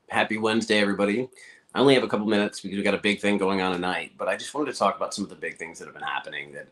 Happy Wednesday, everybody. I only have a couple minutes because we got a big thing going on tonight, but I just wanted to talk about some of the big things that have been happening that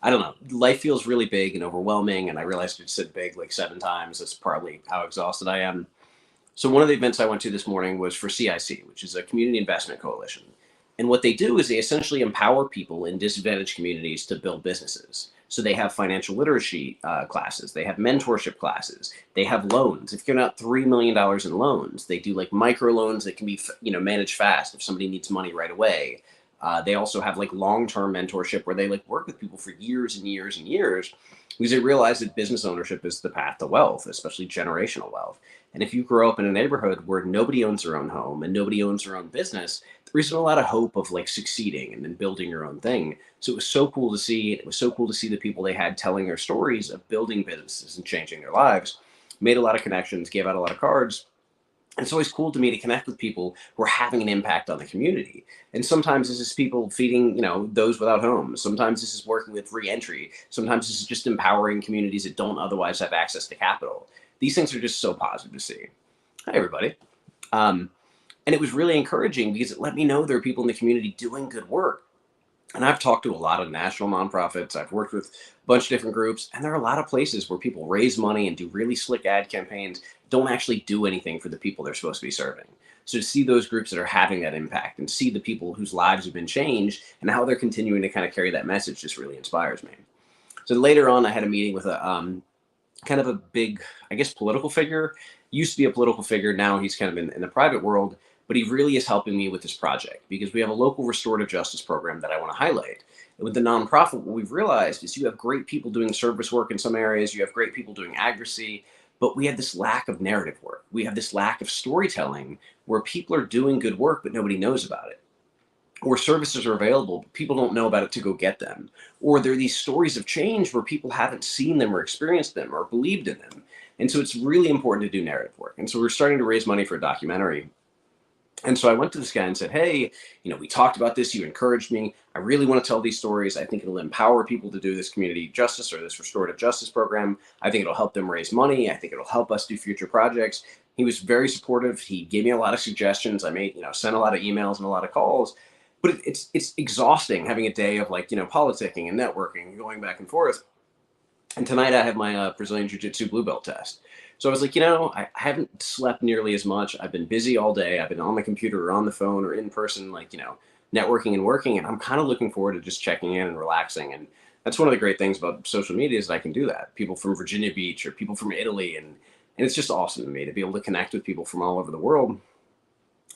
I don't know. Life feels really big and overwhelming, and I realized I said big like 7 times. That's probably how exhausted I am. So one of the events I went to this morning was for CIC, which is a community investment coalition. And what they do is they essentially empower people in disadvantaged communities to build businesses. So they have financial literacy classes, they have mentorship classes, they have loans. If you're not $3 million in loans, they do like micro loans that can be managed fast if somebody needs money right away. They also have like long-term mentorship where they like work with people for years and years and years because they realize that business ownership is the path to wealth, especially generational wealth. And if you grow up in a neighborhood where nobody owns their own home and nobody owns their own business, there isn't a lot of hope of like succeeding and then building your own thing. So it was so cool to see. It was so cool to see the people they had telling their stories of building businesses and changing their lives. Made a lot of connections, gave out a lot of cards. It's always cool to me to connect with people who are having an impact on the community. And sometimes this is people feeding, those without homes. Sometimes this is working with reentry. Sometimes this is just empowering communities that don't otherwise have access to capital. These things are just so positive to see. Hi, everybody. Um, and it was really encouraging because it let me know there are people in the community doing good work. And I've talked to a lot of national nonprofits. I've worked with a bunch of different groups, and there are a lot of places where people raise money and do really slick ad campaigns, don't actually do anything for the people they're supposed to be serving. So to see those groups that are having that impact and see the people whose lives have been changed and how they're continuing to kind of carry that message just really inspires me. So later on, I had a meeting with a kind of a big, I guess, political figure. Used to be a political figure. Now he's kind of in the private world, but he really is helping me with this project because we have a local restorative justice program that I want to highlight. And with the nonprofit, what we've realized is you have great people doing service work in some areas, you have great people doing advocacy, but we have this lack of narrative work. We have this lack of storytelling where people are doing good work, but nobody knows about it, or services are available, but people don't know about it to go get them. Or there are these stories of change where people haven't seen them or experienced them or believed in them. And so it's really important to do narrative work. And so we're starting to raise money for a documentary. And so I went to this guy and said, hey, we talked about this. You encouraged me. I really want to tell these stories. I think it'll empower people to do this community justice or this restorative justice program. I think it'll help them raise money. I think it'll help us do future projects. He was very supportive. He gave me a lot of suggestions. I made, sent a lot of emails and a lot of calls. But it's exhausting having a day of like, politicking and networking and going back and forth. And tonight I have my Brazilian Jiu Jitsu blue belt test. So I was like, I haven't slept nearly as much. I've been busy all day. I've been on the computer or on the phone or in person, like, networking and working. And I'm kind of looking forward to just checking in and relaxing. And that's one of the great things about social media is that I can do that. People from Virginia Beach or people from Italy. And it's just awesome to me to be able to connect with people from all over the world.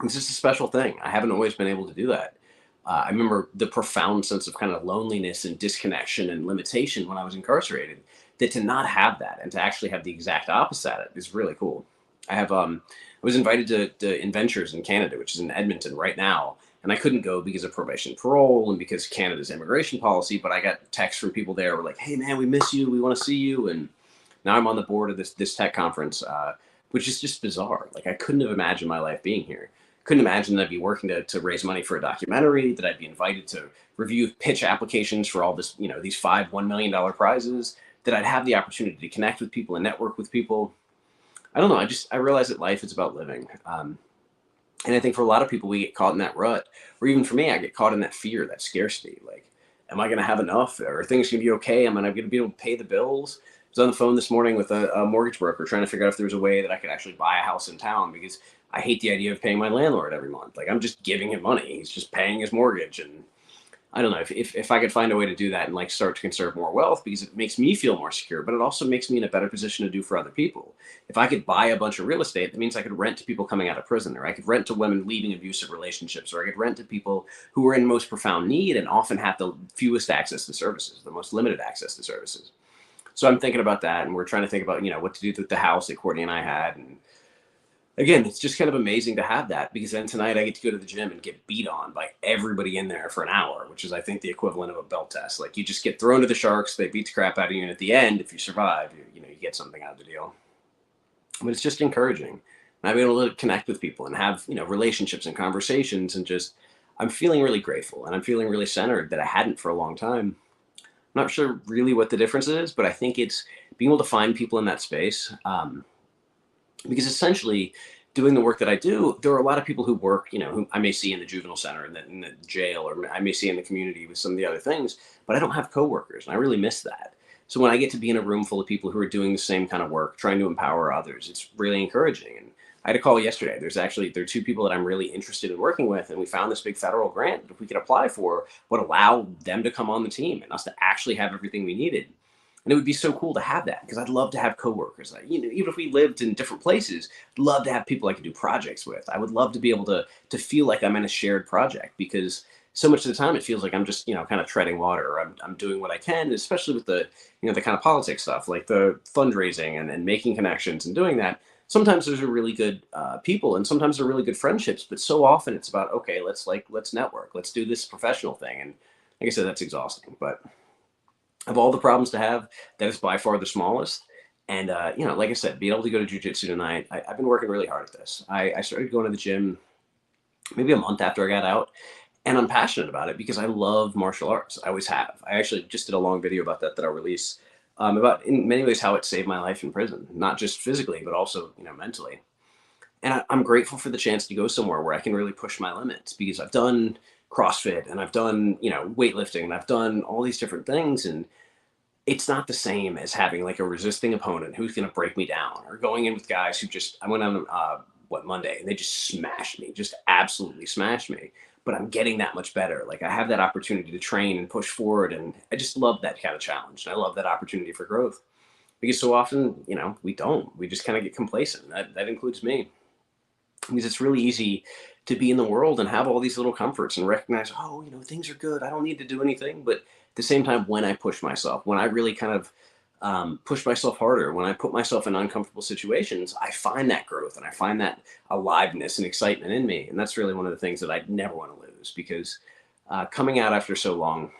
It's just a special thing. I haven't always been able to do that. I remember the profound sense of kind of loneliness and disconnection and limitation when I was incarcerated. That to not have that and to actually have the exact opposite is really cool. I was invited to Inventures in Canada, which is in Edmonton right now, and I couldn't go because of probation and parole and because Canada's immigration policy. But I got texts from people there who were like, "Hey man, we miss you. We want to see you." And now I'm on the board of this tech conference, which is just bizarre. Like I couldn't have imagined my life being here. Couldn't imagine that I'd be working to raise money for a documentary, that I'd be invited to review pitch applications for all this, these five $1 million prizes, that I'd have the opportunity to connect with people and network with people. I don't know. I realize that life is about living. And I think for a lot of people, we get caught in that rut, or even for me, I get caught in that fear, that scarcity. Like, am I going to have enough? Are things going to be okay? Am I going to be able to pay the bills? I was on the phone this morning with a mortgage broker trying to figure out if there was a way that I could actually buy a house in town because I hate the idea of paying my landlord every month. Like I'm just giving him money. He's just paying his mortgage. And I don't know if I could find a way to do that and like start to conserve more wealth because it makes me feel more secure, but it also makes me in a better position to do for other people. If I could buy a bunch of real estate, that means I could rent to people coming out of prison, or I could rent to women leaving abusive relationships, or I could rent to people who are in most profound need and often have the fewest access to services, the most limited access to services. So I'm thinking about that, and we're trying to think about what to do with the house that Courtney and I had. And again, it's just kind of amazing to have that because then tonight I get to go to the gym and get beat on by everybody in there for an hour, which is I think the equivalent of a belt test. Like you just get thrown to the sharks, they beat the crap out of you, and at the end, if you survive, you get something out of the deal. But it's just encouraging. And I've been able to connect with people and have relationships and conversations, and just I'm feeling really grateful and I'm feeling really centered that I hadn't for a long time. I'm not sure really what the difference is, but I think it's being able to find people in that space. Because essentially doing the work that I do, there are a lot of people who work, who I may see in the juvenile center and in the jail, or I may see in the community with some of the other things, but I don't have coworkers, and I really miss that. So when I get to be in a room full of people who are doing the same kind of work, trying to empower others, it's really encouraging. And I had a call yesterday. There are two people that I'm really interested in working with, and we found this big federal grant that if we could apply for would allow them to come on the team and us to actually have everything we needed. And it would be so cool to have that because I'd love to have coworkers. Even if we lived in different places, I'd love to have people I could do projects with. I would love to be able to feel like I'm in a shared project, because so much of the time it feels like I'm just kind of treading water, or I'm doing what I can, especially with the kind of politics stuff like the fundraising and making connections and doing that. Sometimes those are really good people, and sometimes they're really good friendships. But so often it's about, okay, let's network, let's do this professional thing, and like I said, that's exhausting. But of all the problems to have, that is by far the smallest. And like I said, being able to go to jujitsu tonight, I've been working really hard at this. I started going to the gym maybe a month after I got out, and I'm passionate about it because I love martial arts. I always have. I actually just did a long video about that I'll release, about in many ways how it saved my life in prison, not just physically but also mentally. And I'm grateful for the chance to go somewhere where I can really push my limits, because I've done CrossFit and I've done weightlifting and I've done all these different things, and it's not the same as having like a resisting opponent who's going to break me down, or going in with guys who just, I went on Monday, and they just smashed me, just absolutely smashed me. But I'm getting that much better. Like, I have that opportunity to train and push forward, and I just love that kind of challenge. And I love that opportunity for growth, because so often, we just kind of get complacent. That includes me, because it's really easy to be in the world and have all these little comforts and recognize, oh, things are good, I don't need to do anything. But at the same time, when I push myself, when I really kind of push myself harder, when I put myself in uncomfortable situations, I find that growth and I find that aliveness and excitement in me. And that's really one of the things that I never want to lose, because coming out after so long,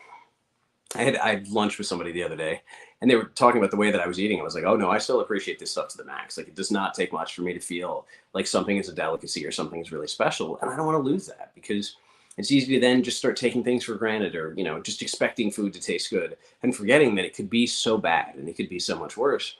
I had lunch with somebody the other day, and they were talking about the way that I was eating. I was like, oh no, I still appreciate this stuff to the max. Like, it does not take much for me to feel like something is a delicacy or something is really special. And I don't want to lose that, because it's easy to then just start taking things for granted, or, just expecting food to taste good and forgetting that it could be so bad and it could be so much worse.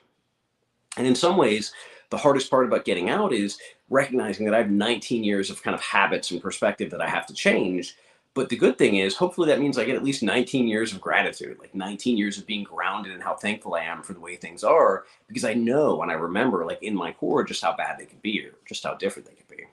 And in some ways, the hardest part about getting out is recognizing that I have 19 years of kind of habits and perspective that I have to change. But the good thing is, hopefully, that means I get at least 19 years of gratitude, like 19 years of being grounded in how thankful I am for the way things are, because I know and I remember, like, in my core, just how bad they could be, or just how different they could be.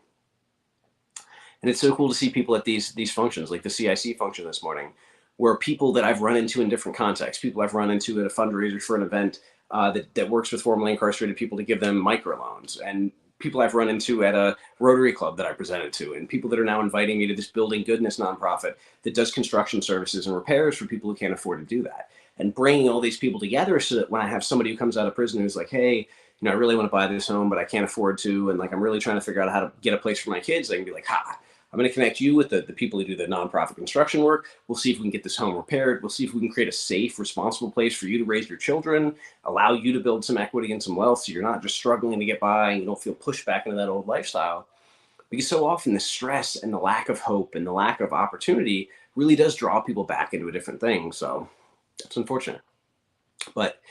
And it's so cool to see people at these functions, like the CIC function this morning, where people that I've run into in different contexts, people I've run into at a fundraiser for an event that works with formerly incarcerated people to give them microloans, and people I've run into at a Rotary Club that I presented to, and people that are now inviting me to this Building Goodness nonprofit that does construction services and repairs for people who can't afford to do that. And bringing all these people together so that when I have somebody who comes out of prison who's like, hey, I really want to buy this home, but I can't afford to, and like, I'm really trying to figure out how to get a place for my kids, I can be like, ha, I'm going to connect you with the people who do the nonprofit construction work. We'll see if we can get this home repaired. We'll see if we can create a safe, responsible place for you to raise your children, allow you to build some equity and some wealth, so you're not just struggling to get by and you don't feel pushed back into that old lifestyle. Because so often the stress and the lack of hope and the lack of opportunity really does draw people back into a different thing. So that's unfortunate. But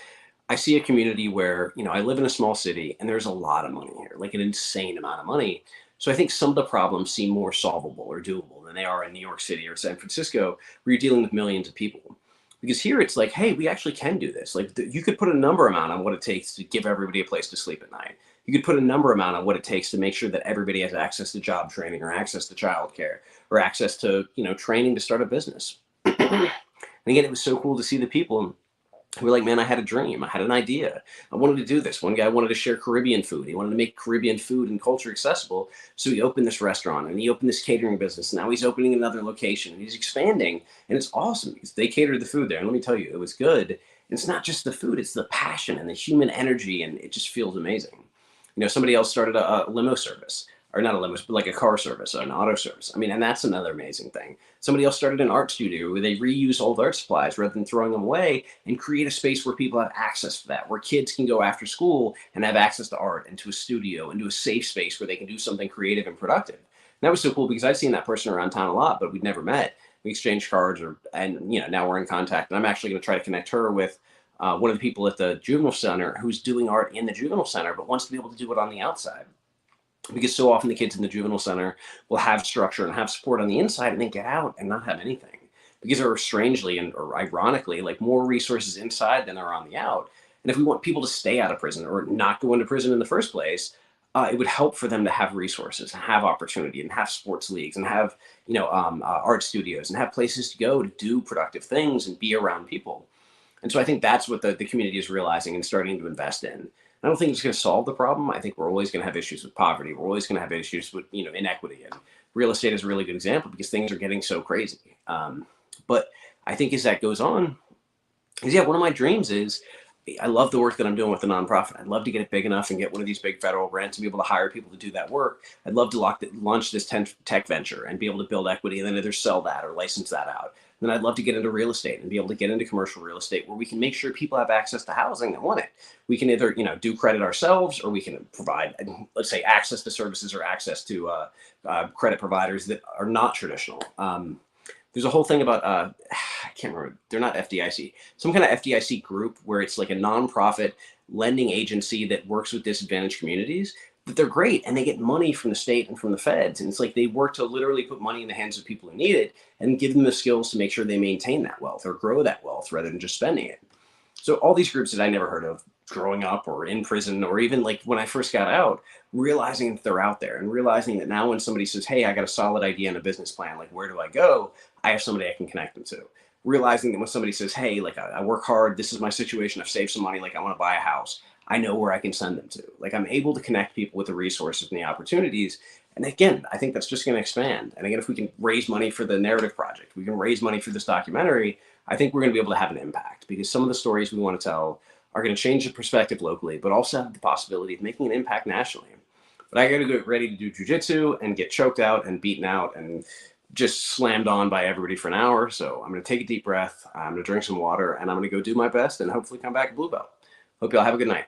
I see a community where, I live in a small city and there's a lot of money here, like an insane amount of money. So I think some of the problems seem more solvable or doable than they are in New York City or San Francisco, where you're dealing with millions of people. Because here it's like, hey, we actually can do this. Like, you could put a number amount on what it takes to give everybody a place to sleep at night. You could put a number amount on what it takes to make sure that everybody has access to job training, or access to childcare, or access to, training to start a business. And again, it was so cool to see the people who were like, man, I had a dream. I had an idea. I wanted to do this. One guy wanted to share Caribbean food. He wanted to make Caribbean food and culture accessible. So he opened this restaurant, and he opened this catering business. Now he's opening another location, and he's expanding. And it's awesome because they catered the food there. And let me tell you, it was good. And it's not just the food, it's the passion and the human energy. And it just feels amazing. Somebody else started a limo service, or not a limo, but like a car service, an auto service. I mean, and that's another amazing thing. Somebody else started an art studio where they reuse old art supplies rather than throwing them away, and create a space where people have access to that, where kids can go after school and have access to art and to a studio and to a safe space where they can do something creative and productive. And that was so cool because I'd seen that person around town a lot, but we'd never met. We exchanged cards, and now we're in contact. And I'm actually going to try to connect her with one of the people at the juvenile center who's doing art in the juvenile center, but wants to be able to do it on the outside. because so often the kids in the juvenile center will have structure and have support on the inside and then get out and not have anything, because there are strangely and or ironically like more resources inside than there are on the out. And if we want people to stay out of prison or not go into prison in the first place, it would help for them to have resources and have opportunity and have sports leagues and have art studios and have places to go to do productive things and be around people. And so I think that's what the community is realizing and starting to invest in. I don't think it's going to solve the problem. I think we're always going to have issues with poverty. We're always going to have issues with inequity, and real estate is a really good example because things are getting so crazy. But I think as that goes on, is one of my dreams is I love the work that I'm doing with the nonprofit. I'd love to get it big enough and get one of these big federal grants and be able to hire people to do that work. I'd love to launch this tech venture and be able to build equity and then either sell that or license that out. Then I'd love to get into real estate and be able to get into commercial real estate where we can make sure people have access to housing that want it. We can either do credit ourselves, or we can provide, let's say, access to services or access to credit providers that are not traditional. There's a whole thing about I can't remember. They're not FDIC. Some kind of FDIC group where it's like a nonprofit lending agency that works with disadvantaged communities. But they're great, and they get money from the state and from the feds. And it's like they work to literally put money in the hands of people who need it and give them the skills to make sure they maintain that wealth or grow that wealth rather than just spending it. So all these groups that I never heard of growing up or in prison or even like when I first got out, realizing that they're out there and realizing that now when somebody says, hey, I got a solid idea and a business plan, like where do I go? I have somebody I can connect them to. Realizing that when somebody says, hey, like I work hard, this is my situation, I've saved some money, like I want to buy a house, I know where I can send them to. Like I'm able to connect people with the resources and the opportunities. And again, I think that's just going to expand. And again, if we can raise money for the narrative project, we can raise money for this documentary, I think we're going to be able to have an impact, because some of the stories we want to tell are going to change the perspective locally, but also have the possibility of making an impact nationally. But I got to get ready to do jujitsu and get choked out and beaten out and just slammed on by everybody for an hour. So I'm going to take a deep breath. I'm going to drink some water and I'm going to go do my best and hopefully come back a blue belt. Hope y'all have a good night.